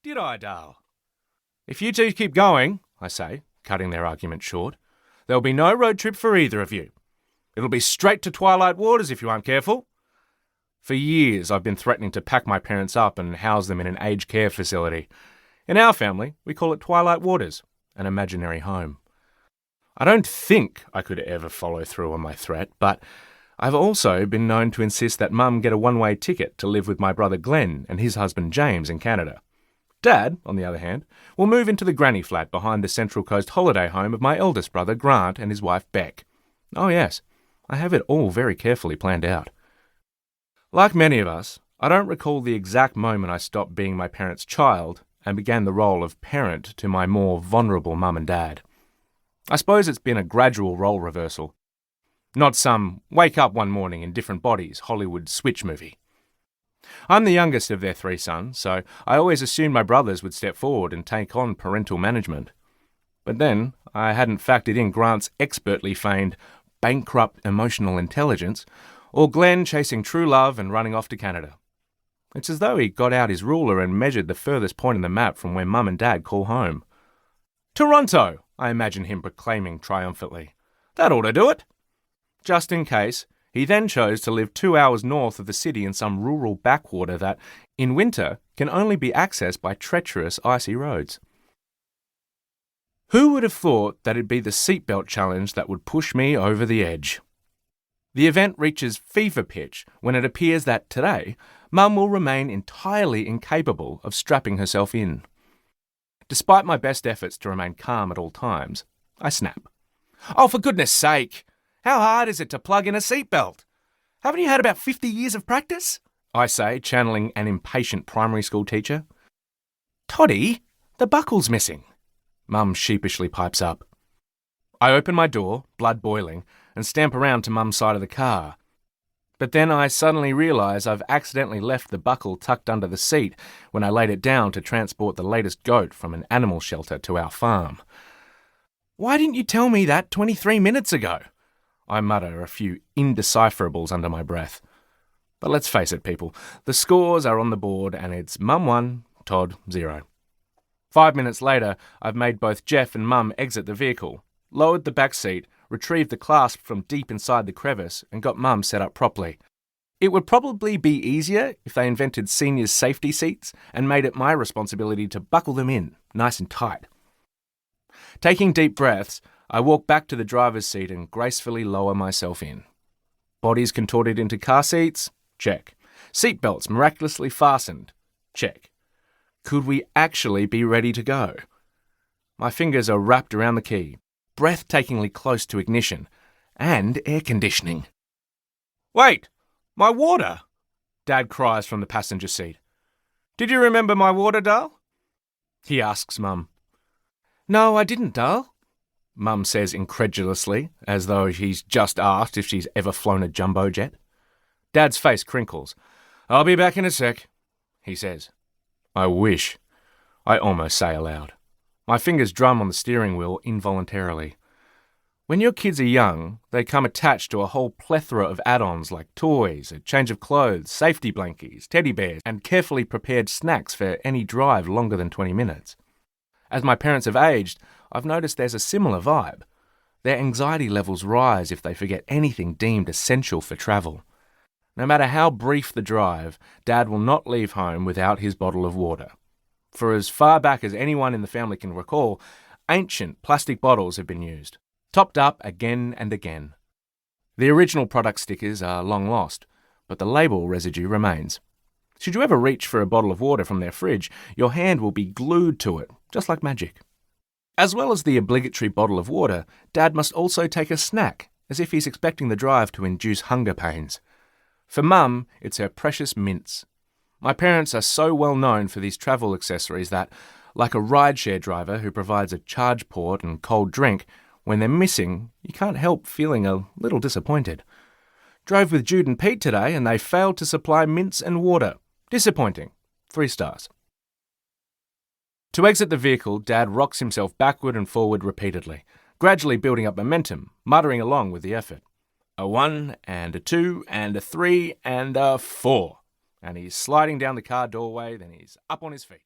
Did I, Dale? If you two keep going, I say, cutting their argument short, there'll be no road trip for either of you. It'll be straight to Twilight Waters if you aren't careful. For years, I've been threatening to pack my parents up and house them in an aged care facility. In our family, we call it Twilight Waters, an imaginary home. I don't think I could ever follow through on my threat, but I've also been known to insist that Mum get a one-way ticket to live with my brother Glenn and his husband James in Canada. Dad, on the other hand, will move into the granny flat behind the Central Coast holiday home of my eldest brother Grant and his wife Beck. Oh yes, I have it all very carefully planned out. Like many of us, I don't recall the exact moment I stopped being my parents' child and began the role of parent to my more vulnerable mum and dad. I suppose it's been a gradual role reversal. Not some wake up one morning in different bodies Hollywood switch movie. I'm the youngest of their 3 sons, so I always assumed my brothers would step forward and take on parental management. But then I hadn't factored in Grant's expertly feigned bankrupt emotional intelligence, or Glenn chasing true love and running off to Canada. It's as though he got out his ruler and measured the furthest point in the map from where Mum and Dad call home. Toronto, I imagine him proclaiming triumphantly. That ought to do it. Just in case, he then chose to live 2 hours north of the city in some rural backwater that, in winter, can only be accessed by treacherous icy roads. Who would have thought that it'd be the seatbelt challenge that would push me over the edge? The event reaches fever pitch when it appears that today, Mum will remain entirely incapable of strapping herself in. Despite my best efforts to remain calm at all times, I snap. Oh, for goodness sake! How hard is it to plug in a seatbelt? Haven't you had about 50 years of practice? I say, channeling an impatient primary school teacher. Toddy, the buckle's missing. Mum sheepishly pipes up. I open my door, blood boiling, and stamp around to Mum's side of the car. But then I suddenly realise I've accidentally left the buckle tucked under the seat when I laid it down to transport the latest goat from an animal shelter to our farm. Why didn't you tell me that 23 minutes ago? I mutter a few indecipherables under my breath. But let's face it, people, the scores are on the board and it's Mum 1, Todd 0. 5 minutes later, I've made both Jeff and Mum exit the vehicle, lowered the back seat, retrieved the clasp from deep inside the crevice and got Mum set up properly. It would probably be easier if they invented seniors' safety seats and made it my responsibility to buckle them in, nice and tight. Taking deep breaths, I walk back to the driver's seat and gracefully lower myself in. Bodies contorted into car seats? Check. Seatbelts miraculously fastened? Check. Could we actually be ready to go? My fingers are wrapped around the key, breathtakingly close to ignition, and air conditioning. Wait! My water! Dad cries from the passenger seat. Did you remember my water, Dale? He asks Mum. No, I didn't, Dale. Mum says incredulously, as though he's just asked if she's ever flown a jumbo jet. Dad's face crinkles. I'll be back in a sec, he says. I wish. I almost say aloud. My fingers drum on the steering wheel involuntarily. When your kids are young, they come attached to a whole plethora of add-ons like toys, a change of clothes, safety blankies, teddy bears, and carefully prepared snacks for any drive longer than 20 minutes. As my parents have aged, I've noticed there's a similar vibe. Their anxiety levels rise if they forget anything deemed essential for travel. No matter how brief the drive, Dad will not leave home without his bottle of water. For as far back as anyone in the family can recall, ancient plastic bottles have been used, topped up again and again. The original product stickers are long lost, but the label residue remains. Should you ever reach for a bottle of water from their fridge, your hand will be glued to it, just like magic. As well as the obligatory bottle of water, Dad must also take a snack, as if he's expecting the drive to induce hunger pains. For Mum, it's her precious mints. My parents are so well known for these travel accessories that, like a rideshare driver who provides a charge port and cold drink, when they're missing, you can't help feeling a little disappointed. Drove with Jude and Pete today and they failed to supply mints and water. Disappointing. 3 stars. To exit the vehicle, Dad rocks himself backward and forward repeatedly, gradually building up momentum, muttering along with the effort. A 1 and a 2 and a 3 and a 4. And he's sliding down the car doorway, then he's up on his feet.